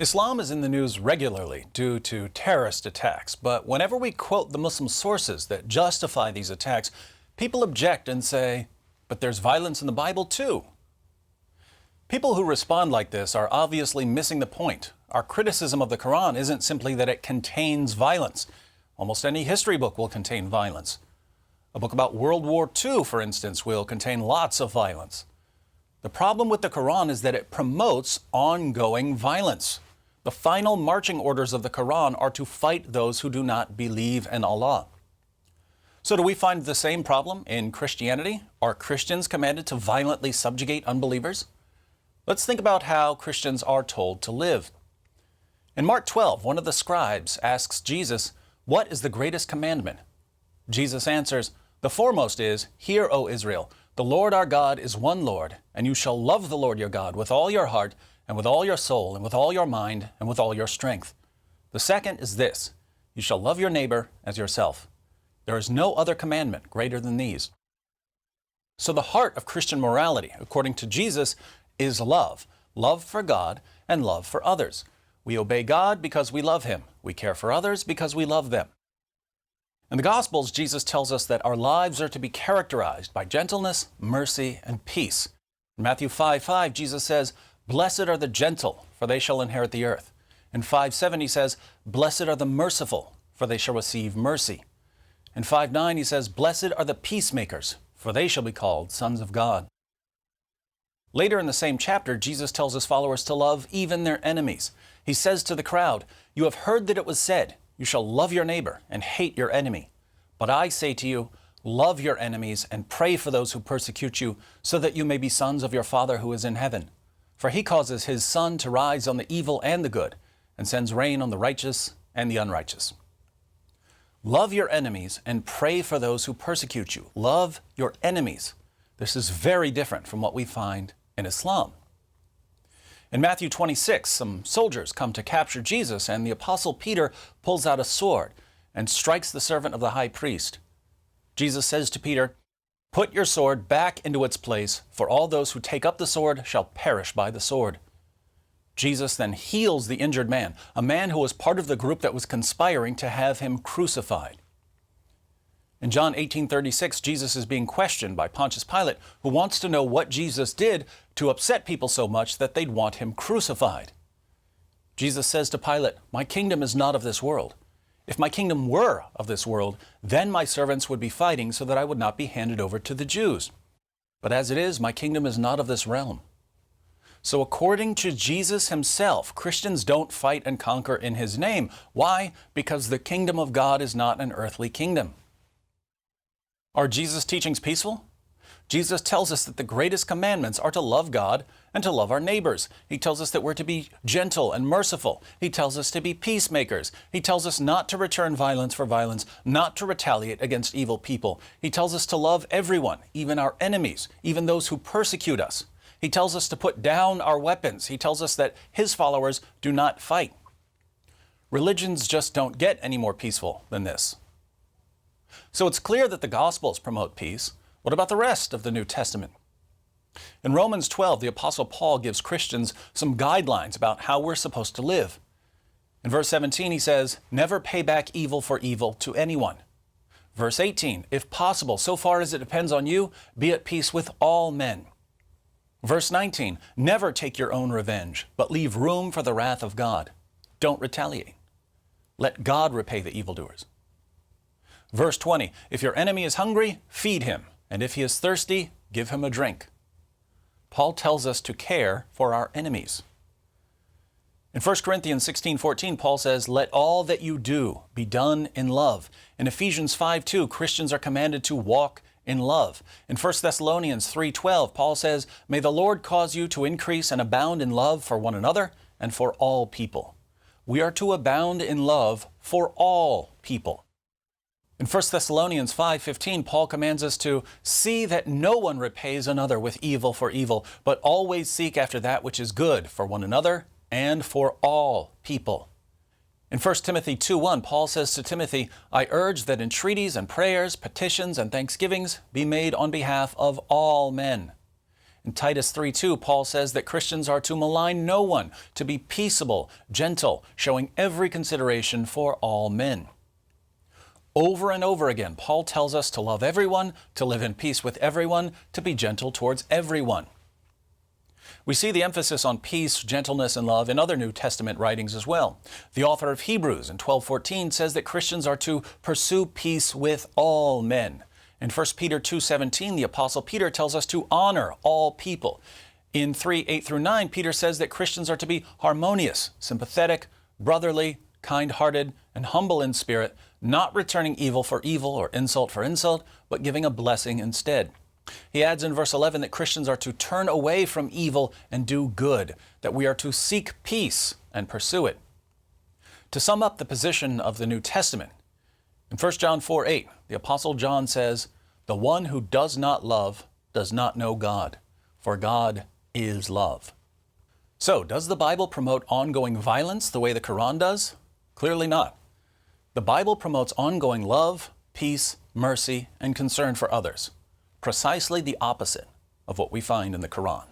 Islam is in the news regularly due to terrorist attacks, but whenever we quote the Muslim sources that justify these attacks, people object and say, but there's violence in the Bible too. People who respond like this are obviously missing the point. Our criticism of the Quran isn't simply that it contains violence. Almost any history book will contain violence. A book about World War II, for instance, will contain lots of violence. The problem with the Quran is that it promotes ongoing violence. The final marching orders of the Quran are to fight those who do not believe in Allah. So do we find the same problem in Christianity? Are Christians commanded to violently subjugate unbelievers? Let's think about how Christians are told to live. In Mark 12, one of the scribes asks Jesus, "What is the greatest commandment?" Jesus answers, "The foremost is, 'Hear, O Israel, the Lord our God is one Lord, and you shall love the Lord your God with all your heart, and with all your soul, and with all your mind, and with all your strength. The second is this, you shall love your neighbor as yourself. There is no other commandment greater than these." So the heart of Christian morality, according to Jesus, is love. Love for God and love for others. We obey God because we love Him. We care for others because we love them. In the Gospels, Jesus tells us that our lives are to be characterized by gentleness, mercy, and peace. In Matthew 5:5, Jesus says, "Blessed are the gentle, for they shall inherit the earth." In 5:7, He says, "Blessed are the merciful, for they shall receive mercy." In 5:9, He says, "Blessed are the peacemakers, for they shall be called sons of God." Later in the same chapter, Jesus tells His followers to love even their enemies. He says to the crowd, "You have heard that it was said, 'You shall love your neighbor and hate your enemy.' But I say to you, love your enemies and pray for those who persecute you, so that you may be sons of your Father who is in heaven. For He causes His sun to rise on the evil and the good, and sends rain on the righteous and the unrighteous." Love your enemies and pray for those who persecute you. Love your enemies. This is very different from what we find in Islam. In Matthew 26, some soldiers come to capture Jesus, and the Apostle Peter pulls out a sword and strikes the servant of the high priest. Jesus says to Peter, "Put your sword back into its place, for all those who take up the sword shall perish by the sword." Jesus then heals the injured man, a man who was part of the group that was conspiring to have Him crucified. In John 18:36, Jesus is being questioned by Pontius Pilate, who wants to know what Jesus did to upset people so much that they'd want Him crucified. Jesus says to Pilate, "My kingdom is not of this world. If my kingdom were of this world, then my servants would be fighting so that I would not be handed over to the Jews. But as it is, my kingdom is not of this realm." So according to Jesus Himself, Christians don't fight and conquer in His name. Why? Because the kingdom of God is not an earthly kingdom. Are Jesus' teachings peaceful? Jesus tells us that the greatest commandments are to love God and to love our neighbors. He tells us that we're to be gentle and merciful. He tells us to be peacemakers. He tells us not to return violence for violence, not to retaliate against evil people. He tells us to love everyone, even our enemies, even those who persecute us. He tells us to put down our weapons. He tells us that His followers do not fight. Religions just don't get any more peaceful than this. So it's clear that the Gospels promote peace. What about the rest of the New Testament? In Romans 12, the Apostle Paul gives Christians some guidelines about how we're supposed to live. In verse 17, he says, "Never pay back evil for evil to anyone." Verse 18, "If possible, so far as it depends on you, be at peace with all men." Verse 19, "Never take your own revenge, but leave room for the wrath of God. Don't retaliate. Let God repay the evildoers." Verse 20, "If your enemy is hungry, feed him, and if he is thirsty, give him a drink." Paul tells us to care for our enemies. In 1 Corinthians 16:14, Paul says, "Let all that you do be done in love." In Ephesians 5:2, Christians are commanded to walk in love. In 1 Thessalonians 3:12, Paul says, "May the Lord cause you to increase and abound in love for one another and for all people." We are to abound in love for all people. In 1 Thessalonians 5:15, Paul commands us to see that no one repays another with evil for evil, but always seek after that which is good for one another and for all people. In 1 Timothy 2:1, Paul says to Timothy, "I urge that entreaties and prayers, petitions and thanksgivings be made on behalf of all men." In Titus 3:2, Paul says that Christians are to malign no one, to be peaceable, gentle, showing every consideration for all men. Over and over again, Paul tells us to love everyone, to live in peace with everyone, to be gentle towards everyone. We see the emphasis on peace, gentleness, and love in other New Testament writings as well. The author of Hebrews in 12:14 says that Christians are to pursue peace with all men. In 1 Peter 2:17, the Apostle Peter tells us to honor all people. In 3:8 through 9, Peter says that Christians are to be harmonious, sympathetic, brotherly, kind-hearted, and humble in spirit, not returning evil for evil or insult for insult, but giving a blessing instead. He adds in verse 11 that Christians are to turn away from evil and do good, that we are to seek peace and pursue it. To sum up the position of the New Testament, in 1 John 4:8, the Apostle John says, "The one who does not love does not know God, for God is love." So, does the Bible promote ongoing violence the way the Quran does? Clearly not. The Bible promotes ongoing love, peace, mercy, and concern for others. Precisely the opposite of what we find in the Quran.